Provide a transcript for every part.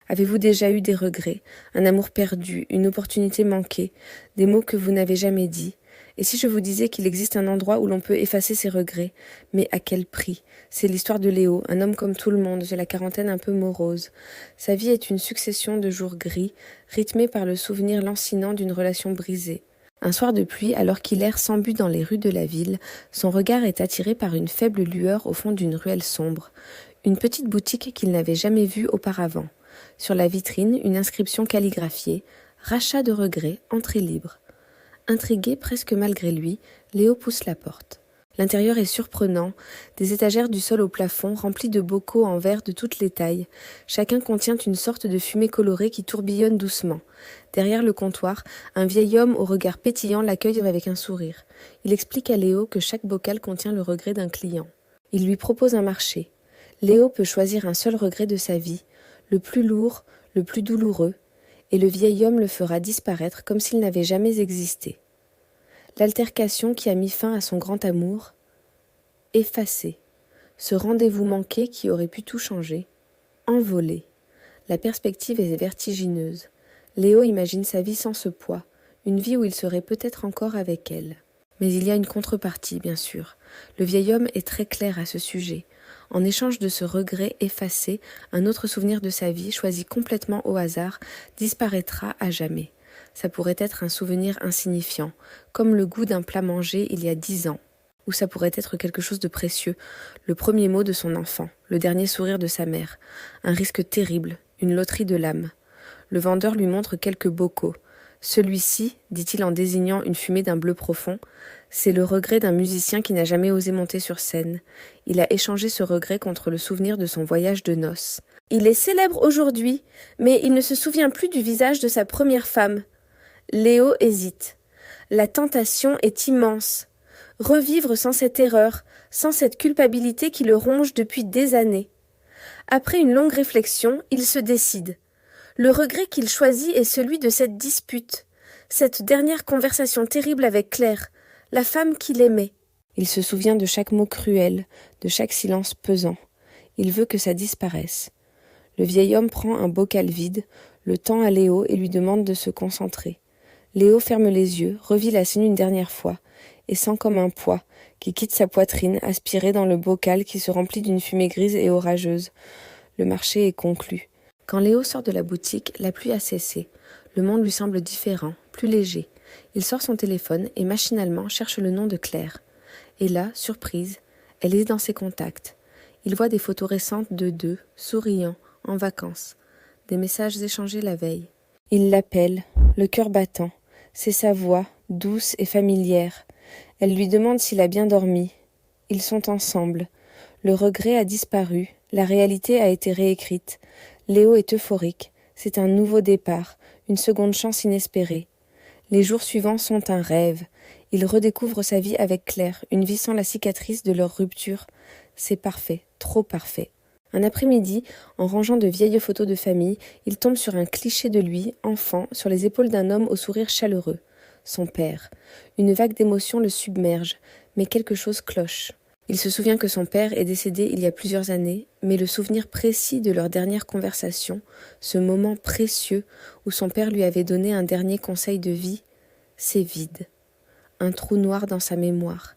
Avez-vous déjà eu des regrets, un amour perdu, une opportunité manquée, des mots que vous n'avez jamais dits? Et si je vous disais qu'il existe un endroit où l'on peut effacer ses regrets, mais à quel prix? C'est l'histoire de Léo, un homme comme tout le monde, de la quarantaine un peu morose. Sa vie est une succession de jours gris, rythmée par le souvenir lancinant d'une relation brisée. Un soir de pluie, alors qu'il erre sans but dans les rues de la ville, son regard est attiré par une faible lueur au fond d'une ruelle sombre, une petite boutique qu'il n'avait jamais vue auparavant. Sur la vitrine, une inscription calligraphiée « Rachat de regret, entrée libre ». Intrigué presque malgré lui, Léo pousse la porte. L'intérieur est surprenant, des étagères du sol au plafond remplies de bocaux en verre de toutes les tailles. Chacun contient une sorte de fumée colorée qui tourbillonne doucement. Derrière le comptoir, un vieil homme au regard pétillant l'accueille avec un sourire. Il explique à Léo que chaque bocal contient le regret d'un client. Il lui propose un marché. Léo peut choisir un seul regret de sa vie, le plus lourd, le plus douloureux, et le vieil homme le fera disparaître comme s'il n'avait jamais existé. L'altercation qui a mis fin à son grand amour, effacé. Ce rendez-vous manqué qui aurait pu tout changer, envolé. La perspective est vertigineuse. Léo imagine sa vie sans ce poids, une vie où il serait peut-être encore avec elle. Mais il y a une contrepartie, bien sûr. Le vieil homme est très clair à ce sujet. En échange de ce regret effacé, un autre souvenir de sa vie, choisi complètement au hasard, disparaîtra à jamais. Ça pourrait être un souvenir insignifiant, comme le goût d'un plat mangé il y a 10 ans. Ou ça pourrait être quelque chose de précieux, le premier mot de son enfant, le dernier sourire de sa mère. Un risque terrible, une loterie de l'âme. Le vendeur lui montre quelques bocaux. Celui-ci, dit-il en désignant une fumée d'un bleu profond, c'est le regret d'un musicien qui n'a jamais osé monter sur scène. Il a échangé ce regret contre le souvenir de son voyage de noces. Il est célèbre aujourd'hui, mais il ne se souvient plus du visage de sa première femme. Léo hésite. La tentation est immense. Revivre sans cette erreur, sans cette culpabilité qui le ronge depuis des années. Après une longue réflexion, il se décide. Le regret qu'il choisit est celui de cette dispute, cette dernière conversation terrible avec Claire, la femme qu'il aimait. Il se souvient de chaque mot cruel, de chaque silence pesant. Il veut que ça disparaisse. Le vieil homme prend un bocal vide, le tend à Léo et lui demande de se concentrer. Léo ferme les yeux, revit la scène une dernière fois, et sent comme un poids qui quitte sa poitrine, aspiré dans le bocal qui se remplit d'une fumée grise et orageuse. Le marché est conclu. Quand Léo sort de la boutique, la pluie a cessé. Le monde lui semble différent, plus léger. Il sort son téléphone et machinalement cherche le nom de Claire. Et là, surprise, elle est dans ses contacts. Il voit des photos récentes de deux, souriants, en vacances. Des messages échangés la veille. Il l'appelle, le cœur battant. C'est sa voix, douce et familière. Elle lui demande s'il a bien dormi. Ils sont ensemble. Le regret a disparu, la réalité a été réécrite. Léo est euphorique. C'est un nouveau départ, une seconde chance inespérée. Les jours suivants sont un rêve. Il redécouvre sa vie avec Claire, une vie sans la cicatrice de leur rupture. C'est parfait, trop parfait. Un après-midi, en rangeant de vieilles photos de famille, il tombe sur un cliché de lui, enfant, sur les épaules d'un homme au sourire chaleureux. Son père. Une vague d'émotion le submerge, mais quelque chose cloche. Il se souvient que son père est décédé il y a plusieurs années, mais le souvenir précis de leur dernière conversation, ce moment précieux où son père lui avait donné un dernier conseil de vie, c'est vide. Un trou noir dans sa mémoire.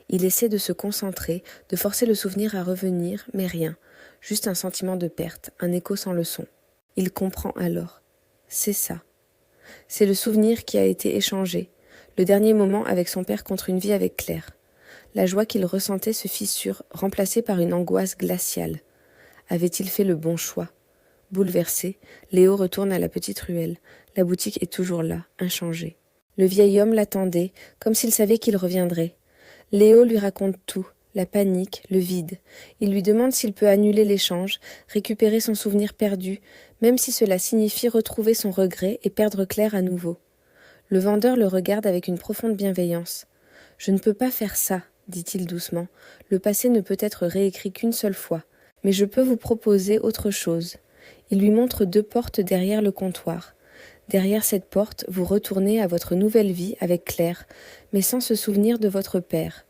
Il essaie de se concentrer, de forcer le souvenir à revenir, mais rien. Juste un sentiment de perte, un écho sans leçon. Il comprend alors. C'est ça. C'est le souvenir qui a été échangé, le dernier moment avec son père contre une vie avec Claire. La joie qu'il ressentait se fissure, remplacée par une angoisse glaciale. Avait-il fait le bon choix? Bouleversé, Léo retourne à la petite ruelle. La boutique est toujours là, inchangée. Le vieil homme l'attendait, comme s'il savait qu'il reviendrait. Léo lui raconte tout, la panique, le vide. Il lui demande s'il peut annuler l'échange, récupérer son souvenir perdu, même si cela signifie retrouver son regret et perdre Claire à nouveau. Le vendeur le regarde avec une profonde bienveillance. « Je ne peux pas faire ça, » dit-il doucement. « Le passé ne peut être réécrit qu'une seule fois. Mais je peux vous proposer autre chose. » Il lui montre 2 portes derrière le comptoir. Derrière cette porte, vous retournez à votre nouvelle vie avec Claire, mais sans se souvenir de votre père.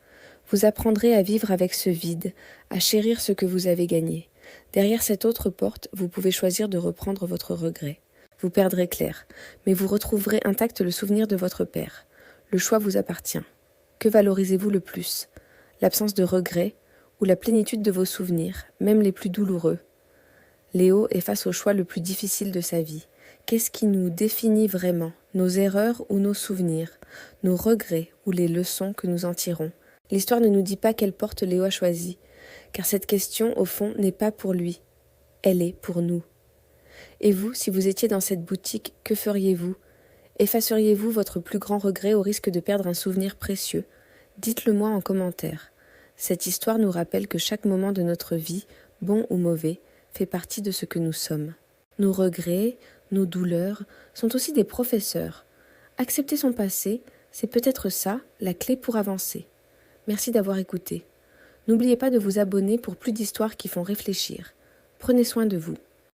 Vous apprendrez à vivre avec ce vide, à chérir ce que vous avez gagné. Derrière cette autre porte, vous pouvez choisir de reprendre votre regret. Vous perdrez Claire, mais vous retrouverez intact le souvenir de votre père. Le choix vous appartient. Que valorisez-vous le plus? L'absence de regret ou la plénitude de vos souvenirs, même les plus douloureux? Léo est face au choix le plus difficile de sa vie. Qu'est-ce qui nous définit vraiment? Nos erreurs ou nos souvenirs? Nos regrets ou les leçons que nous en tirons? L'histoire ne nous dit pas quelle porte Léo a choisie, car cette question, au fond, n'est pas pour lui. Elle est pour nous. Et vous, si vous étiez dans cette boutique, que feriez-vous? Effaceriez-vous votre plus grand regret au risque de perdre un souvenir précieux? Dites-le moi en commentaire. Cette histoire nous rappelle que chaque moment de notre vie, bon ou mauvais, fait partie de ce que nous sommes. Nos regrets, nos douleurs, sont aussi des professeurs. Accepter son passé, c'est peut-être ça, la clé pour avancer. Merci d'avoir écouté. N'oubliez pas de vous abonner pour plus d'histoires qui font réfléchir. Prenez soin de vous.